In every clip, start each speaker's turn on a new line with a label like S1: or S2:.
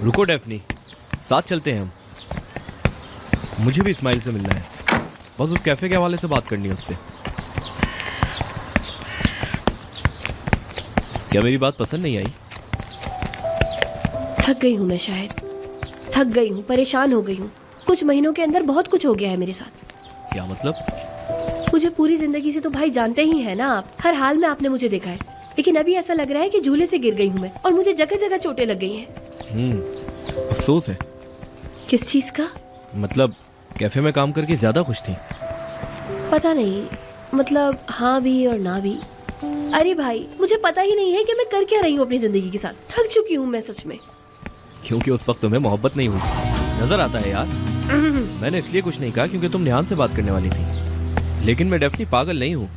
S1: रुको डेफनी, साथ चलते हैं हम। मुझे भी इस्माइल से मिलना है, बस उस कैफे के हवाले से बात करनी है उससे। क्या मेरी बात पसंद नहीं आई?
S2: थक गई हूँ मैं, शायद थक गई हूँ, परेशान हो गई हूँ। कुछ महीनों के अंदर बहुत कुछ हो गया है मेरे साथ।
S1: क्या मतलब?
S2: मुझे पूरी जिंदगी से तो भाई जानते ही हैं ना आप, हर हाल में आपने मुझे देखा है, लेकिन अभी ऐसा लग रहा है कि झूले से गिर गई हूँ मैं, और मुझे जगह जगह चोटें लग गई हैं।
S1: अफसोस है।
S2: किस चीज का?
S1: मतलब कैफे में काम करके ज्यादा खुश थी?
S2: पता नहीं, मतलब हाँ भी और ना भी। अरे भाई, मुझे पता ही नहीं है कि मैं कर क्या रही हूँ अपनी जिंदगी के साथ। थक चुकी हूँ मैं सच में।
S1: क्योंकि उस वक्त तुम्हें मोहब्बत नहीं हुई। नजर आता है यार। मैंने इसलिए कुछ नहीं कहा क्योंकि तुम ध्यान से बात करने वाली थी, लेकिन मैं डेफनी पागल नहीं हूँ।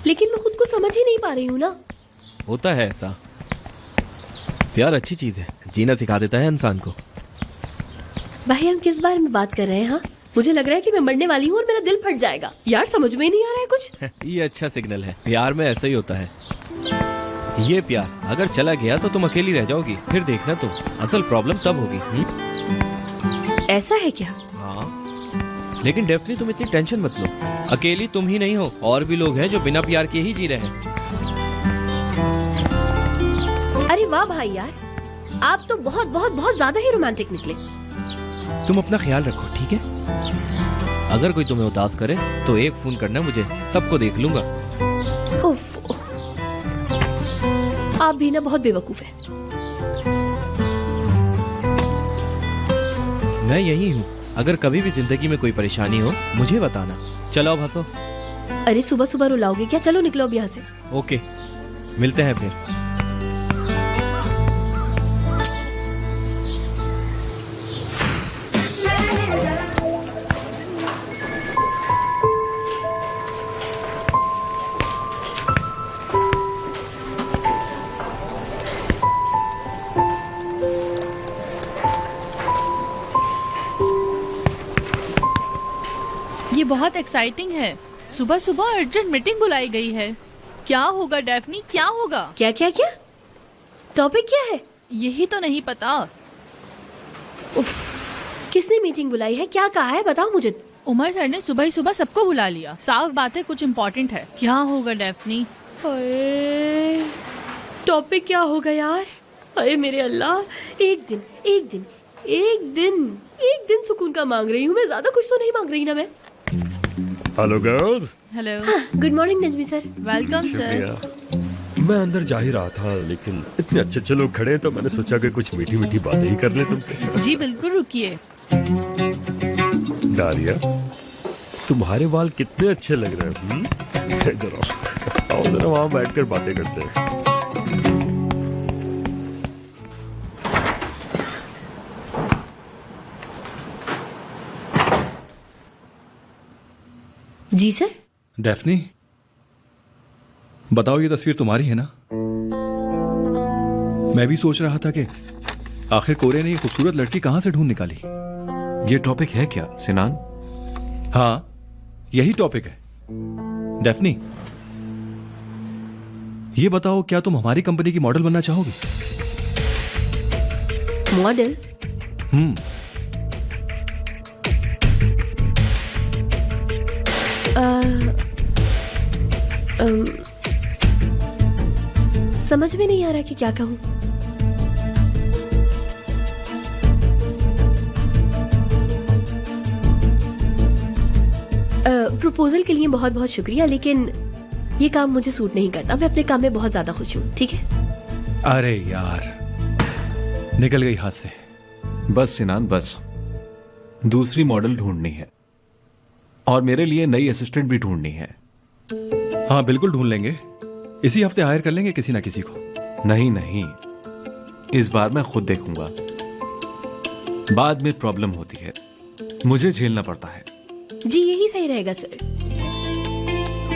S2: लेकिन मैं खुद को समझ ही नहीं पा रही हूँ ना।
S1: होता है ऐसा। प्यार अच्छी चीज है, जीना सिखा देता है इंसान को।
S2: भाई हम किस बारे में बात कर रहे हैं? हाँ, मुझे लग रहा है कि मैं मरने वाली हूँ और मेरा दिल फट जाएगा। यार समझ में ही नहीं आ रहा है कुछ।
S1: ये अच्छा सिग्नल है। प्यार में ऐसा ही होता है। ये प्यार अगर चला गया तो तुम अकेली रह जाओगी, फिर देखना तुम असल प्रॉब्लम तब होगी।
S2: ऐसा है क्या?
S1: हाँ, लेकिन डेफनी तुम इतनी टेंशन मत लो। अकेली तुम ही नहीं हो, और भी लोग हैं जो बिना प्यार के ही जी रहे हैं।
S2: अरे वाह भाई यार, आप तो बहुत बहुत बहुत ज्यादा ही रोमांटिक निकले।
S1: तुम अपना ख्याल रखो, ठीक है? अगर कोई तुम्हें उदास करे तो एक फोन करना मुझे, सबको देख लूंगा।
S2: उफ, आप भी ना बहुत बेवकूफ हैं।
S1: मैं यही हूँ, अगर कभी भी जिंदगी में कोई परेशानी हो मुझे बताना। चलो अब हंसो।
S2: अरे सुबह सुबह रुलाओगे क्या? चलो निकलो अब यहाँ से।
S1: ओके, मिलते हैं फिर।
S3: ये बहुत एक्साइटिंग है। सुबह सुबह अर्जेंट मीटिंग बुलाई गई है। क्या होगा डेफनी, क्या होगा?
S2: क्या क्या क्या? टॉपिक क्या है?
S3: यही तो नहीं पता।
S2: उफ, किसने मीटिंग बुलाई है? क्या कहा है? बताओ मुझे।
S3: उमर सर ने सुबह ही सुबह सबको बुला लिया। साफ बात है कुछ इम्पोर्टेंट है। क्या होगा डेफनी?
S2: टॉपिक क्या होगा यार? अरे मेरे अल्लाह, एक दिन एक दिन एक दिन एक दिन सुकून का मांग रही हूँ मैं, ज्यादा कुछ तो नहीं मांग रही ना मैं।
S4: Hello girls.
S3: Hello.
S2: Good morning Najmi sir.
S3: Welcome sir.
S4: मैं अंदर जा ही रहा था, लेकिन इतने अच्छे अच्छे लोग खड़े हैं तो मैंने सोचा कि कुछ मीठी मीठी बातें ही कर ले तुमसे।
S3: जी बिल्कुल, रुकिए।
S4: डालिया, तुम्हारे बाल कितने अच्छे लग रहे हैं। इधर आओ जरा, वहां बैठकर बातें करते हैं।
S2: जी सर।
S5: डेफनी, बताओ ये तस्वीर तुम्हारी है ना? मैं भी सोच रहा था कि आखिर कोरे ने ये खूबसूरत लड़की कहां से ढूंढ निकाली।
S6: ये टॉपिक है क्या सिनान?
S5: हाँ, यही टॉपिक है। डेफनी, ये बताओ क्या तुम हमारी कंपनी की मॉडल बनना चाहोगी?
S2: मॉडल? समझ में नहीं आ रहा कि क्या कहूँ। प्रपोजल के लिए बहुत बहुत शुक्रिया, लेकिन ये काम मुझे सूट नहीं करता। मैं अपने काम में बहुत ज्यादा खुश हूँ। ठीक है?
S5: अरे यार, निकल गई हाथ से।
S6: बस सिनान बस, दूसरी मॉडल ढूंढनी है और मेरे लिए नई असिस्टेंट भी ढूंढनी है।
S5: हाँ बिल्कुल ढूंढ लेंगे, इसी हफ्ते हायर कर लेंगे किसी ना किसी को।
S6: नहीं नहीं, इस बार मैं खुद देखूंगा। बाद में प्रॉब्लम होती है, मुझे झेलना पड़ता है।
S2: जी यही सही रहेगा सर।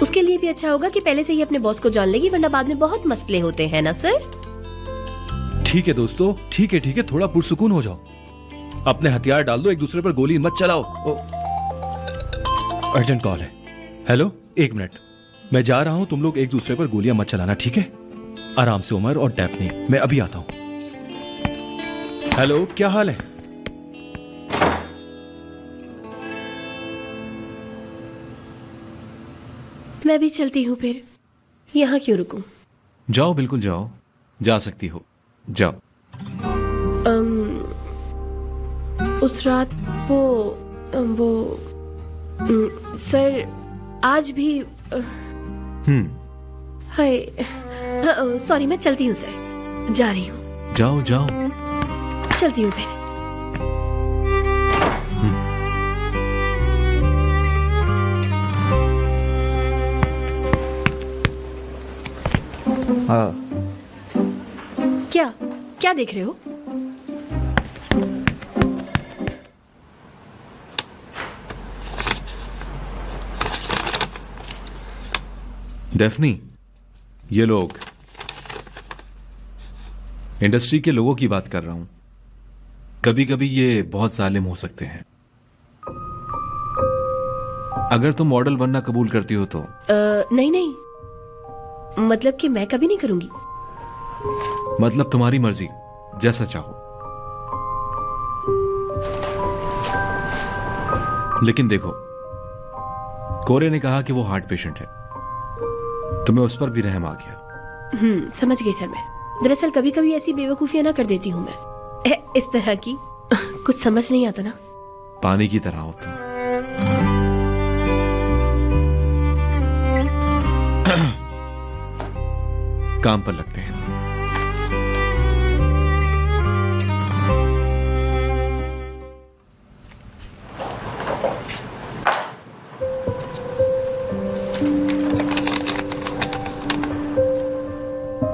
S2: उसके लिए भी अच्छा होगा कि पहले से ही अपने बॉस को जान लेगी, वरना बाद में बहुत मसले होते हैं ना सर।
S5: ठीक है दोस्तों, ठीक है, थोड़ा पुरसुकून हो जाओ। अपने हथियार डाल दो, एक दूसरे पर गोली मत चलाओ। अर्जेंट कॉल है। हेलो, एक मिनट, मैं जा रहा हूं। तुम लोग एक दूसरे पर गोलियां मत चलाना, ठीक है? आराम से उमर और डेफनी, मैं अभी आता हूं। हेलो, क्या हाल है?
S2: मैं भी चलती हूँ फिर, यहाँ क्यों रुकूं?
S6: जाओ, बिल्कुल जाओ, जा सकती हो, जाओ।
S2: उस रात सर आज भी हाय, सॉरी, मैं चलती हूँ सर, जा रही हूँ।
S6: जाओ जाओ।
S2: चलती हूँ फिर।
S5: हाँ,
S2: क्या क्या देख रहे हो?
S6: डेफनी, ये लोग, इंडस्ट्री के लोगों की बात कर रहा हूं। कभी कभी ये बहुत जालिम हो सकते हैं। अगर तुम मॉडल बनना कबूल करती हो तो।
S2: नहीं नहीं, मतलब कि मैं कभी नहीं करूंगी।
S6: मतलब तुम्हारी मर्जी, जैसा चाहो। लेकिन देखो, कोरे ने कहा कि वो हार्ट पेशेंट है, तुम्हें उस पर भी रहम आ गया।
S2: समझ गई सर। मैं दरअसल कभी कभी ऐसी बेवकूफियां ना कर देती हूँ मैं, इस तरह की। कुछ समझ नहीं आता ना।
S6: पानी की तरह हो तुम। काम पर लगते हैं।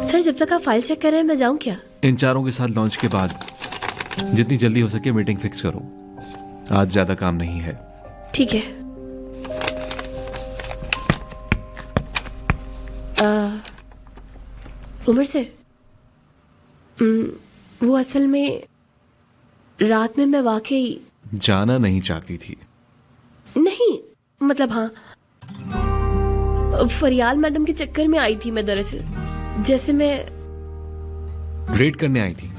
S2: सर जब तक आप फाइल चेक कर रहे हैं मैं जाऊं क्या?
S6: इन चारों के साथ लॉन्च के बाद जितनी जल्दी हो सके मीटिंग फिक्स करो। आज ज्यादा काम नहीं है।
S2: ठीक है। उमर सर, वो असल में रात में मैं वाकई
S6: जाना नहीं चाहती थी।
S2: नहीं, मतलब हाँ, फरियाल मैडम के चक्कर में आई थी मैं। दरअसल जैसे मैं
S6: रेड करने आई थी।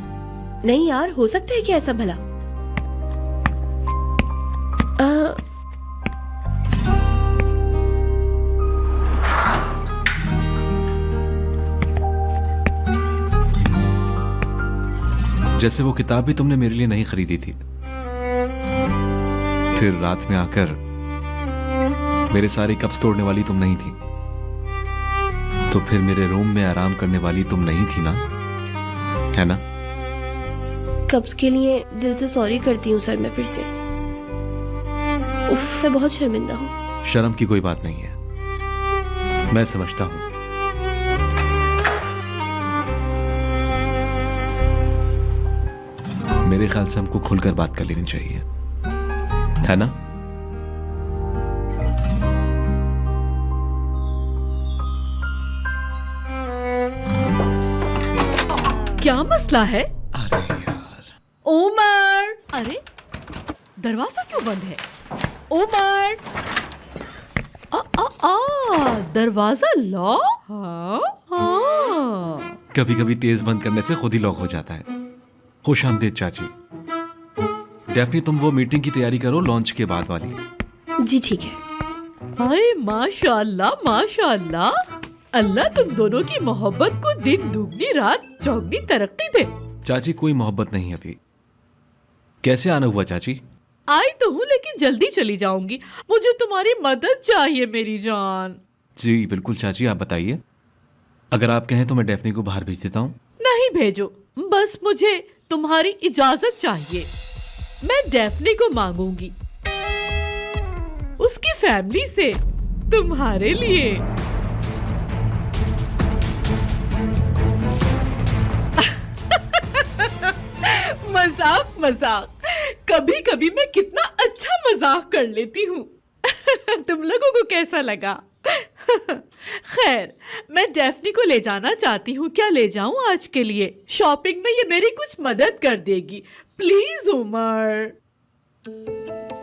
S2: नहीं यार, हो सकता है क्या ऐसा भला?
S6: जैसे वो किताब भी तुमने मेरे लिए नहीं खरीदी थी, फिर रात में आकर मेरे सारे कप्स तोड़ने वाली तुम नहीं थी, तो फिर मेरे रूम में आराम करने वाली तुम नहीं थी ना, है ना?
S2: कब्ज के लिए दिल से सॉरी करती हूँ सर मैं फिर से। उफ, मैं बहुत शर्मिंदा हूँ।
S6: शर्म की कोई बात नहीं है, मैं समझता हूं। मेरे ख्याल से हमको खुलकर बात कर लेनी चाहिए, है ना?
S3: क्या मसला है?
S6: अरे यार,
S3: उमर! अरे दरवाजा क्यों बंद है? उमर! दरवाजा लॉक? हाँ।
S6: कभी कभी तेज बंद करने से खुद ही लॉक हो जाता है। खुश आमदीद चाची। डेफनी, तुम वो मीटिंग की तैयारी करो, लॉन्च के बाद वाली।
S2: जी ठीक है।
S3: हाय माशाअल्लाह माशाअल्लाह, अल्लाह तुम दोनों की मोहब्बत को दिन दुगनी रात चौगनी तरक्की दे।
S6: चाची, कोई मोहब्बत नहीं अभी। कैसे आना हुआ चाची?
S3: आई तो हूँ लेकिन जल्दी चली जाऊंगी। मुझे तुम्हारी मदद चाहिए मेरी जान।
S6: जी बिल्कुल चाची, आप बताइए। अगर आप कहें तो मैं डेफनी को बाहर भेज देता हूँ।
S3: नहीं भेजो, बस मुझे तुम्हारी इजाजत चाहिए। मैं डेफनी को मांगूंगी, उसकी फैमिली से तुम्हारे लिए। मजाक मजाक, कभी कभी मैं कितना अच्छा मजाक कर लेती हूँ। तुम लोगों को कैसा लगा? खैर, मैं डेफनी को ले जाना चाहती हूँ। क्या ले जाऊँ आज के लिए? शॉपिंग में ये मेरी कुछ मदद कर देगी प्लीज उमर।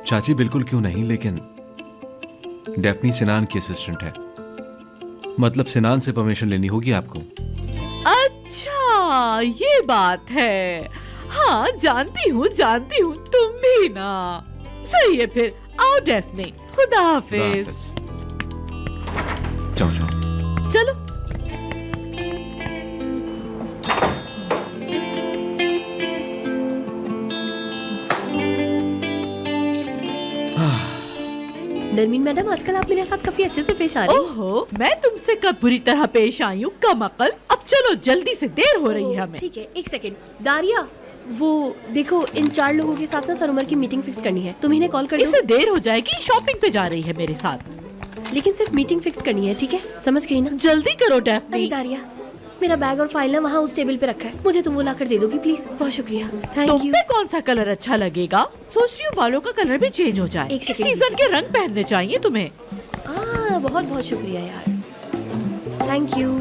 S6: चाची बिल्कुल क्यों नहीं, लेकिन डेफनी सिनान की असिस्टेंट है, मतलब सिनान से परमिशन लेनी होगी आपको।
S3: अच्छा ये बात है। हाँ जानती हूँ तुम भी ना। सही है फिर, आओ डेफने, खुदा हाफिज।
S6: जाओ जाओ।
S3: चलो।
S2: नरमीन मैडम, आजकल आप मेरे साथ काफी अच्छे से पेश आ रही हैं।
S3: ओहो, मैं तुमसे कब बुरी तरह पेश आई हूँ, कम अकल। अब चलो जल्दी से, देर हो रही है हमें।
S2: ठीक है, एक सेकंड। दारिया, वो देखो, इन 4 लोगों के साथ ना सरोवर की मीटिंग फिक्स करनी है। तुम इन्हें कॉल कर दो।
S3: इसे देर हो जाएगी, शॉपिंग पे जा रही है मेरे साथ।
S2: लेकिन सिर्फ मीटिंग फिक्स करनी है, ठीक है? समझ गई ना?
S3: जल्दी करो
S2: अरे
S3: डेफनी।
S2: दारिया, मेरा बैग और फाइल ना वहाँ उस टेबल पे रखा है, मुझे तुम वो ला कर दे दोगी प्लीज? बहुत शुक्रिया, थैंक
S3: तुम
S2: यू।
S3: पे कौन सा कलर अच्छा लगेगा? सोच रही हूँ बालों का कलर भी चेंज हो जाए।
S2: एक
S3: इस
S2: सेकंड
S3: सीजन के रंग पहनने चाहिए तुम्हें।
S2: बहुत बहुत शुक्रिया यार, थैंक यू।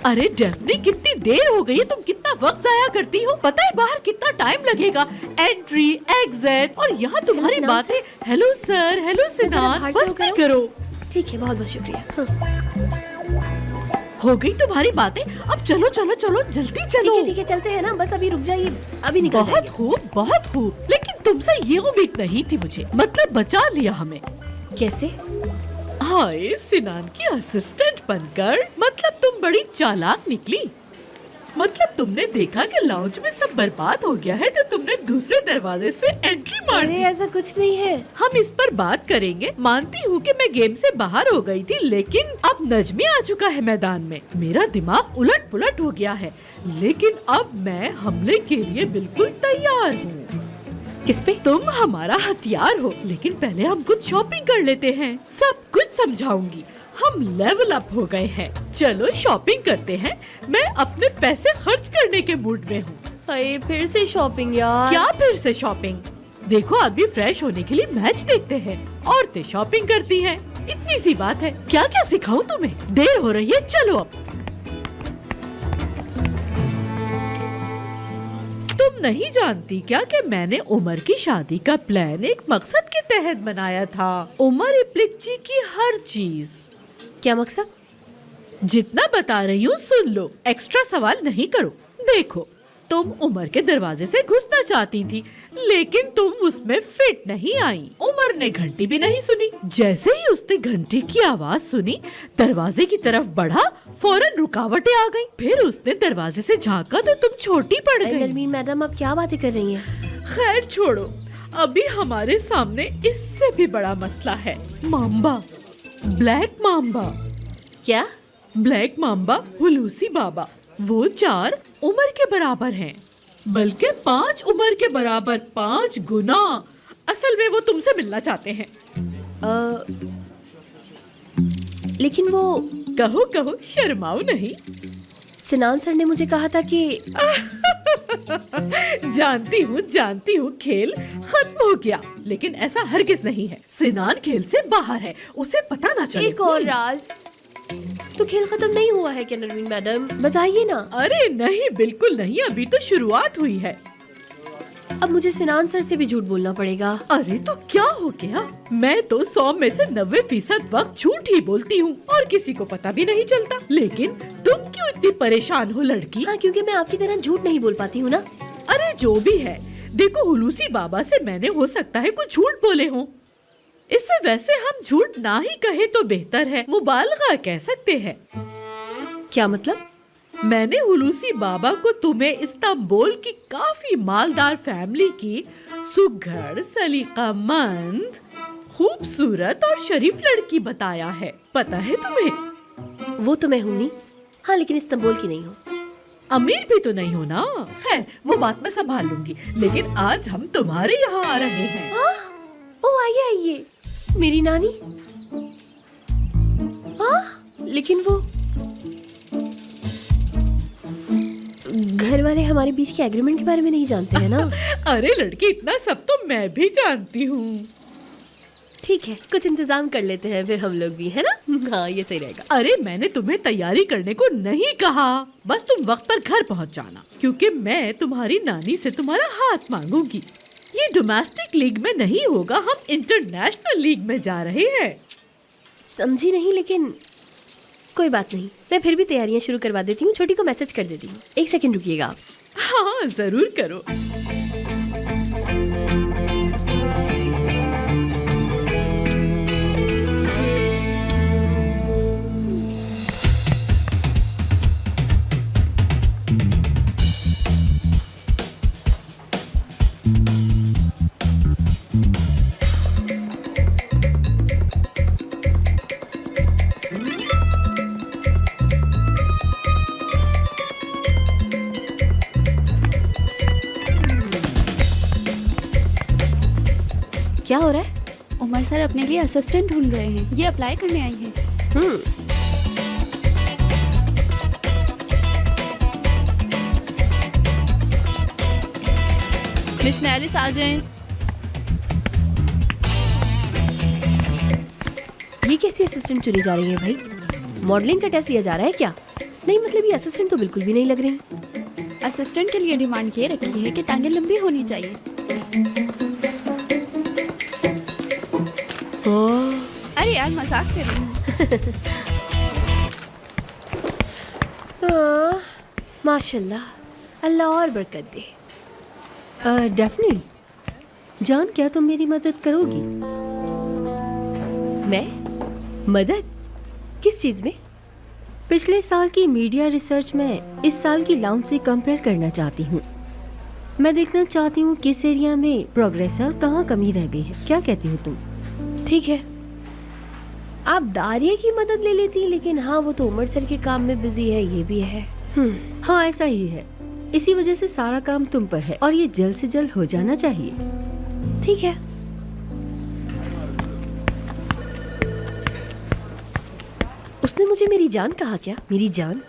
S3: अरे डेफनी, कितनी देर हो गई है, तुम कितना वक्त जाया करती हो। पता है बाहर कितना टाइम लगेगा, एंट्री एग्जिट, और यहाँ तुम्हारी
S2: सिनान
S3: बातें। हेलो सर, हेलो सिनान,
S2: बाहर से
S3: बस
S2: होकर
S3: भी
S2: आओ।
S3: करो।
S2: ठीक है, बहुत बहुत शुक्रिया।
S3: हो गई तुम्हारी बातें, अब चलो चलो चलो, जल्दी चलो।
S2: ठीक है, चलते हैं ना, बस अभी रुक जाइए, अभी निकल
S3: बहुत
S2: जाएंगे।
S3: खूब, बहुत खूब। लेकिन तुमसे ये उम्मीद नहीं थी मुझे, मतलब बचा लिया हमें।
S2: कैसे?
S3: हाय, सिनान की असिस्टेंट बनकर, मतलब तुम बड़ी चालाक निकली। मतलब तुमने देखा कि लाउंज में सब बर्बाद हो गया है, तो तुमने दूसरे दरवाजे से एंट्री मार
S2: अरे
S3: दी।
S2: ऐसा कुछ नहीं है।
S3: हम इस पर बात करेंगे। मानती हूँ कि मैं गेम से बाहर हो गई थी, लेकिन अब नजमी आ चुका है मैदान में। मेरा दिमाग उलट पुलट हो गया है, लेकिन अब मैं हमले के लिए बिल्कुल तैयार हूँ।
S2: किस पे?
S3: तुम हमारा हथियार हो, लेकिन पहले हम कुछ शॉपिंग कर लेते हैं। सब कुछ समझाऊंगी। हम लेवल अप हो गए हैं, चलो शॉपिंग करते हैं। मैं अपने पैसे खर्च करने के मूड में हूँ।
S2: अरे फिर से शॉपिंग यार।
S3: क्या फिर से शॉपिंग? देखो, अभी फ्रेश होने के लिए मैच देखते हैं, औरतें शॉपिंग करती हैं। इतनी सी बात है, क्या क्या सिखाऊं तुम्हें? देर हो रही है, चलो अब। तुम नहीं जानती क्या कि मैंने उमर की शादी का प्लान एक मकसद के तहत बनाया था। उमर इप्लिकची की हर चीज।
S2: क्या मकसद?
S3: जितना बता रही हूँ सुन लो, एक्स्ट्रा सवाल नहीं करो। देखो, तुम उमर के दरवाजे से घुसना चाहती थी, लेकिन तुम उसमें फिट नहीं आई। उमर ने घंटी भी नहीं सुनी। जैसे ही उसने घंटी की आवाज सुनी, दरवाजे की तरफ बढ़ा, फौरन रुकावटें आ गईं। फिर उसने दरवाजे से झांका तो तुम छोटी पड़
S2: अरे
S3: गई।
S2: नरमीन मैडम, आप क्या बातें कर रही हैं?
S3: खैर छोड़ो, अभी हमारे सामने इससे भी बड़ा मसला है। Mamba, black mamba.
S2: क्या?
S3: ब्लैक माम्बा हुलूसी बाबा, वो 4 उमर के बराबर हैं, बल्कि 5 उमर के बराबर, 5 गुना। असल में वो तुमसे मिलना चाहते हैं।
S2: लेकिन वो
S3: कहो कहो, शर्माओ नहीं।
S2: सिनान सर ने मुझे कहा था कि
S3: जानती हूँ, खेल खत्म हो गया, लेकिन ऐसा हरगिज नहीं है। सिनान खेल से बाहर है, उसे पता ना चले।
S2: एक और राज, तो खेल खत्म नहीं हुआ है क्या नरमीन मैडम? बताइए ना।
S3: अरे नहीं, बिल्कुल नहीं, अभी तो शुरुआत हुई है।
S2: अब मुझे सिनान सर से भी झूठ बोलना पड़ेगा।
S3: अरे तो क्या हो गया? मैं तो 100 में से 90% वक्त झूठ ही बोलती हूँ और किसी को पता भी नहीं चलता। लेकिन तुम क्यों इतनी परेशान हो लड़की?
S2: हाँ, क्योंकि मैं आपकी तरह झूठ नहीं बोल पाती हूँ ना।
S3: अरे जो भी है, देखो, हुलूसी बाबा से मैंने हो सकता है कुछ झूठ बोले हों। इससे वैसे हम झूठ ना ही कहे तो बेहतर है, मुबालगा कह सकते हैं।
S2: क्या मतलब?
S3: मैंने हुलूसी बाबा को तुम्हें इस्तांबुल की काफी मालदार फैमिली की सुघड़, सलीकामंद, खूबसूरत और शरीफ लड़की बताया है। पता है तुम्हें?
S2: वो तो मैं हूँ नहीं। हाँ, लेकिन इस्तांबुल की नहीं हूँ।
S3: अमीर भी तो नहीं हो ना। खैर, वो बात मैं संभाल लूंगी, लेकिन आज हम तुम्हारे यहाँ आ रहे हैं।
S2: ओ आइए आइए, मेरी नानी। हाँ, लेकिन वो घर वाले हमारे बीच के एग्रीमेंट के बारे में नहीं जानते हैं ना।
S3: अरे लड़की, इतना सब तो मैं भी जानती हूँ।
S2: ठीक है, कुछ इंतजाम कर लेते हैं फिर हम लोग भी, है ना? हाँ, ये सही रहेगा।
S3: अरे मैंने तुम्हें तैयारी करने को नहीं कहा, बस तुम वक्त पर घर पहुँच जाना, क्योंकि मैं तुम्हारी नानी से तुम्हारा हाथ मांगूंगी। ये डोमेस्टिक लीग में नहीं होगा, हम इंटरनेशनल लीग में जा रहे हैं।
S2: समझी नहीं, लेकिन कोई बात नहीं, मैं फिर भी तैयारियां शुरू करवा देती हूँ। छोटी को मैसेज कर देती हूँ। 1 सेकंड रुकिएगा आप।
S3: हाँ, जरूर करो।
S2: क्या हो रहा है?
S7: उमर सर अपने लिए असिस्टेंट ढूंढ रहे हैं, ये अप्लाई करने आई हैं।
S2: मिस मैलिस आ जाएं। ये कैसी असिस्टेंट चुनी जा रही है भाई? मॉडलिंग का टेस्ट लिया जा रहा है क्या? नहीं मतलब ये असिस्टेंट तो बिल्कुल भी नहीं लग रही।
S7: असिस्टेंट के लिए डिमांड ये रखी है कि टांगें लंबी होनी चाहिए। अरे यार मजाक कर रही हूँ।
S2: हाँ, माशाल्लाह, अल्लाह और बरकत दे। डेफिनेटली जान, क्या तुम मेरी मदद करोगी? मैं? मदद? किस चीज़ में? पिछले साल की मीडिया रिसर्च में इस साल की लाउंज से कंपेयर करना चाहती हूँ। मैं देखना चाहती हूँ किस एरिया में प्रोग्रेस है और कहाँ कमी रह गई है। क्या कहती हो तुम? ठीक है, आप दारिया की मदद ले लेती हैं, लेकिन हाँ वो तो उमर सर के काम में बिजी है, ये भी है। हाँ ऐसा ही है, इसी वजह से सारा काम तुम पर है और ये जल्द से जल्द हो जाना चाहिए। ठीक है। उसने मुझे मेरी जान कहा क्या? मेरी जान?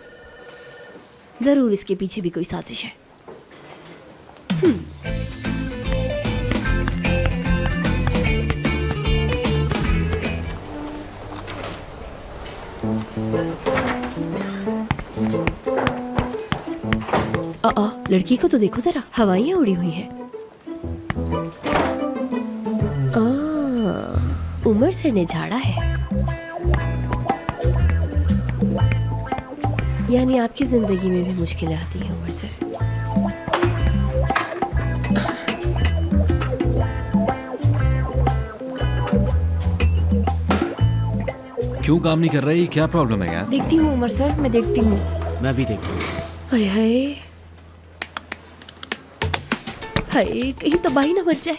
S2: जरूर इसके पीछे भी कोई साजिश है। लड़की को तो देखो जरा, हवाइयाँ उड़ी हुई हैं। उमर सर ने झाड़ा है, यानी आपकी जिंदगी में भी मुश्किलें आती हैं उमर सर।
S6: क्यों काम नहीं कर रही? क्या प्रॉब्लम है यार?
S2: देखती हूँ उमर सर, मैं देखती हूँ।
S1: मैं भी देखता हूँ।
S2: हाय हाय हाय, कहीं तबाही ना मच जाए।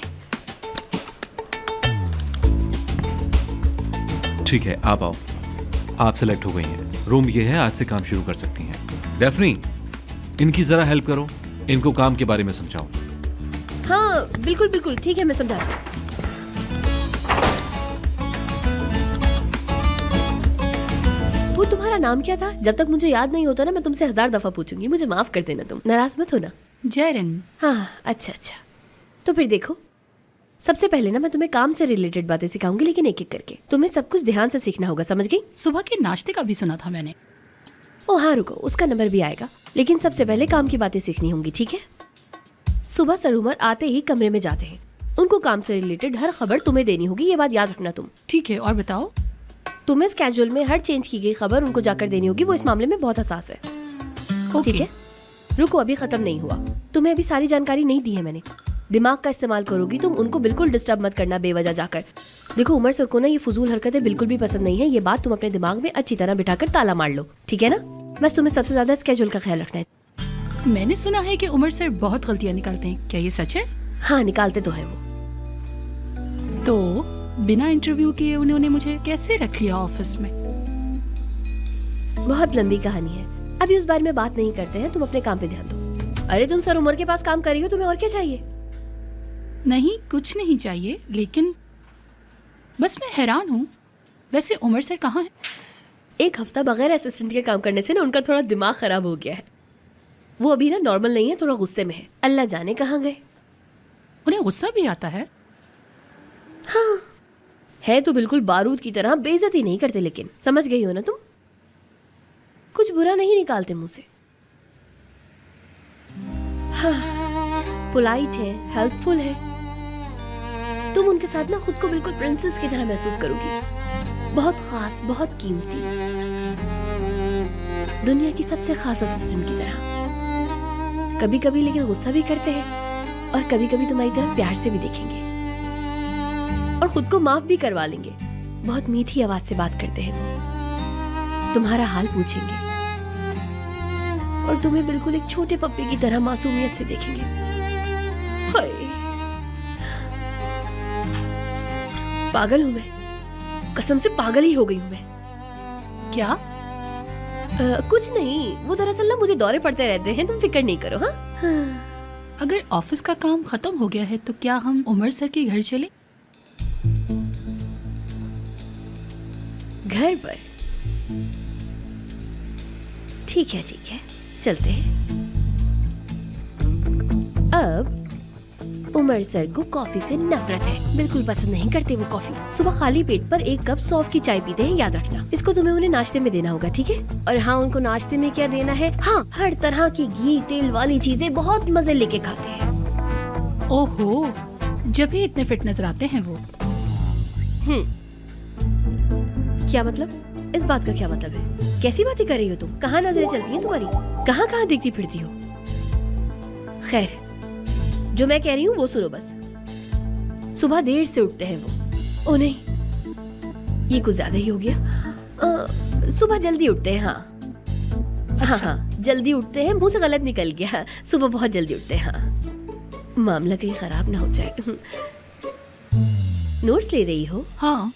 S6: ठीक है, आप आओ। आप सेलेक्ट हो गई हैं। रूम ये है, आज से काम शुरू कर सकती हैं। डेफनी, इनकी जरा हेल्प करो, इनको काम के बारे में समझाओ।
S2: हाँ बिल्कुल बिल्कुल, ठीक है, मैं समझा। वो तुम्हारा नाम क्या था? जब तक मुझे याद नहीं होता ना, मैं तुमसे 1000 दफा पूछूंगी। मुझे माफ कर देना, तुम नाराज मत होना।
S7: जयरन।
S2: हाँ अच्छा अच्छा, तो फिर देखो, सबसे पहले ना मैं तुम्हें काम से रिलेटेड बातें सिखाऊंगी, लेकिन एक एक करके। तुम्हें सब कुछ ध्यान से सीखना होगा, समझ गई?
S3: सुबह के नाश्ते का भी सुना था मैंने।
S2: ओ हाँ रुको, उसका नंबर भी आएगा, लेकिन सबसे पहले काम की बातें सीखनी होंगी, ठीक है? सुबह सर उमर आते ही कमरे में जाते हैं। उनको काम से रिलेटेड हर खबर तुम्हें देनी होगी, ये बात याद रखना तुम।
S3: ठीक है, और बताओ।
S2: तुम्हें स्केड्यूल में हर चेंज की गई खबर उनको जाकर देनी होगी, वो इस मामले में बहुत हसास है। ठीक है? रुको, अभी खत्म नहीं हुआ। तुम्हें अभी सारी जानकारी नहीं दी है मैंने। दिमाग का इस्तेमाल करोगी तुम, उनको बिल्कुल डिस्टर्ब मत करना बेवजह जाकर। देखो उमर सर को ना ये फजूल हरकतें बिल्कुल भी पसंद नहीं है, ये बात तुम अपने दिमाग में अच्छी तरह बिठाकर ताला मार लो, ठीक है ना? बस तुम्हें सबसे ज्यादा स्केड्यूल का ख्याल रखना है।
S3: मैंने सुना है कि उमर सर बहुत गलतियां निकालते हैं, क्या ये सच है?
S2: हाँ निकालते तो है वो।
S3: तो बिना इंटरव्यू किए उन्होंने मुझे कैसे रख लिया ऑफिस में?
S2: बहुत लंबी कहानी है, अभी उस बारे में बात नहीं करते हैं, तुम अपने काम पे ध्यान दो। अरे तुम सर उमर के पास काम कर रही हो, तुम्हें और क्या चाहिए?
S3: नहीं, कुछ नहीं चाहिए, लेकिन बस मैं हैरान हूँ, वैसे उमर सर कहाँ है?
S2: एक हफ्ता बगैर असिस्टेंट के काम करने से ना उनका थोड़ा दिमाग खराब हो गया है। वो अभी ना नॉर्मल नहीं है, थोड़ा गुस्से में है। अल्लाह जाने कहाँ गए।
S3: उन्हें गुस्सा भी आता है?
S2: हाँ है तो बिल्कुल बारूद की तरह, बेइज्जती नहीं करते, लेकिन समझ गई हो ना तुम, कुछ बुरा नहीं निकालते मुंह से। हाँ पोलाइट है, हेल्पफुल है। तुम उनके साथ ना खुद को बिल्कुल प्रिंसेस की तरह महसूस करोगी, बहुत खास, बहुत कीमती, दुनिया की सबसे खास असिस्टेंट की तरह। कभी कभी लेकिन गुस्सा भी करते हैं और कभी कभी तुम्हारी तरफ प्यार से भी देखेंगे और खुद को माफ भी करवा लेंगे। बहुत मीठी आवाज से बात करते हैं, तुम्हारा हाल पूछेंगे और तुम्हें बिल्कुल एक छोटे पप्पी की तरह मासूमियत से देखेंगे। हाय पागल हूँ मैं, कसम से पागल ही हो गई हूँ मैं।
S7: क्या?
S2: कुछ नहीं, वो दरअसल ना मुझे दौरे पड़ते रहते हैं, तुम फिक्र नहीं करो। हाँ
S7: अगर ऑफिस का काम खत्म हो गया है तो क्या हम उमर सर के घर चले?
S2: घर पर? ठीक है चलते हैं। अब उमर सर को कॉफी से नफरत है, बिल्कुल पसंद नहीं करते वो कॉफी। सुबह खाली पेट पर 1 कप सौंफ की चाय पीते हैं, याद रखना। इसको तुम्हें उन्हें नाश्ते में देना होगा, ठीक है? और हाँ, उनको नाश्ते में क्या देना है? हाँ, हर तरह की घी तेल वाली चीजें बहुत मजे लेके खाते हैं।
S7: ओहो, जब भी इतने फिट नजर आते हैं वो।
S2: क्या मतलब? इस बात का क्या मतलब है? कैसी बातें कर रही हो तुम? कहाँ नजरें चलती हैं तुम्हारी? कहाँ देखती फिरती हो? खैर, जो मैं कह रही हूँ वो सुनो बस। सुबह देर से उठते हैं वो। ओ नहीं, ये कुछ ज्यादा ही हो गया। सुबह जल्दी उठते हैं। हाँ हाँ, जल्दी उठते हैं। मुंह से गलत निकल गया, सुबह बहुत जल्दी उठते हैं। हाँ, मामला कहीं खराब ना हो जाए। नोट्स ले रही हो?
S7: हाँ।